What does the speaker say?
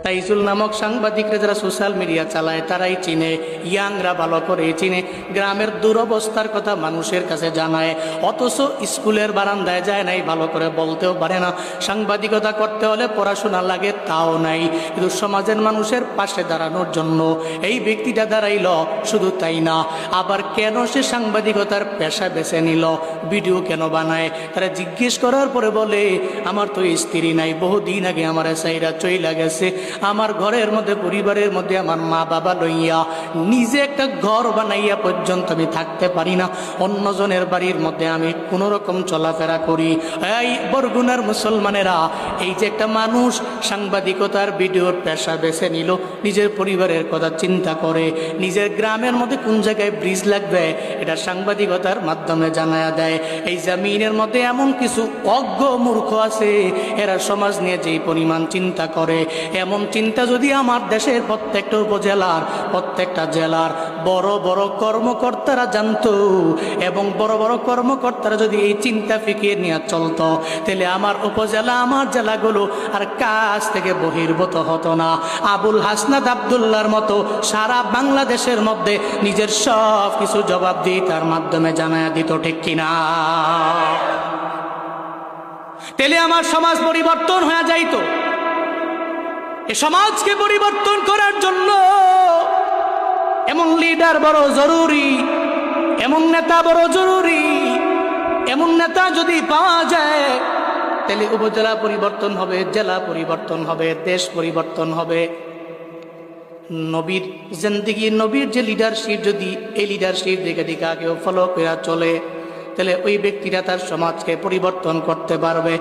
তাইজুল নামক সাংবাদিকরা যারা সোশ্যাল মিডিয়া চালায় তারাই চিনে, ইয়াংরা ভালো করে চিনে। গ্রামের দুরবস্থার কথা মানুষের কাছে জানায়, অথচ স্কুলের বারান্দায় যায় নাই, ভালো করে বলতেও পারে না। সাংবাদিকতা করতে হলে পড়াশোনা লাগে, তাও নাই। কিন্তু সমাজের মানুষের পাশে দাঁড়ানোর জন্য এই ব্যক্তিটা দাঁড়াইল। শুধু তাই না, আবার কেন সে সাংবাদিকতার পেশা বেছে নিল, ভিডিও কেন বানায়, তারা জিজ্ঞেস করার পরে বলে, আমার তো স্ত্রী নাই, বহুদিন আগে আমার সাইরা চইলা গেছে। আমার ঘরের মধ্যে, পরিবারের মধ্যে আমার মা বাবা লইয়া নিজে একটা ঘর বানাইয়া পর্যন্ত আমি থাকতে পারি না। অন্যজনের বাড়ির মধ্যে আমি কোনো রকম চলাফেরা করি। এই বরগুনার মুসলমানেরা, এই যে একটা মানুষ সাংবাদিকতার ভিডিওর পেশা বেছে নিল, নিজের পরিবারের কথা চিন্তা করে, নিজের গ্রামের মধ্যে কোন জায়গায় ব্রিজ লাগবে এটা সাংবাদিকতার মাধ্যমে জানায়া দেয়। এই জমিনের মধ্যে এমন কিছু অজ্ঞ মূর্খ আছে, এরা সমাজ নিয়ে যেই পরিমাণ চিন্তা করে, এমন চিন্তা যদি আমার দেশের প্রত্যেকটা উপজেলার, প্রত্যেকটা জেলার বড় বড় কর্মকর্তারা জানতো, এবং বড় বড় কর্মকর্তারা যদি এই চিন্তা ফিকিয়ে নিয়ে চলতো, তাহলে আমার উপজেলা, আমার জেলাগুলো আর কাজ থেকে বহির্ভূত হতো না। আবুল হাসনাত আব্দুল্লাহর মতো সারা বাংলাদেশের মধ্যে নিজের সব কিছু জবাব দিয়ে তার মাধ্যমে জানায়া দিত, ঠিক কিনা? তাহলে আমার সমাজ পরিবর্তন হয়ে যাইতো। এ সমাজকে পরিবর্তন করার জন্য এমন লিডার বড় জরুরি, এমন নেতা বড় জরুরি। এমন নেতা যদি পাওয়া যায়, তাহলে উপজেলা পরিবর্তন হবে, জেলা পরিবর্তন হবে, দেশ পরিবর্তন হবে। নবীর জিন্দেগি, নবীর যে লিডারশিপ, যদি এই লিডারশিপ দেখে দেখে আগেও ফলো করে চলে, তাহলে ওই ব্যক্তিরা তার সমাজকে পরিবর্তন করতে পারবে।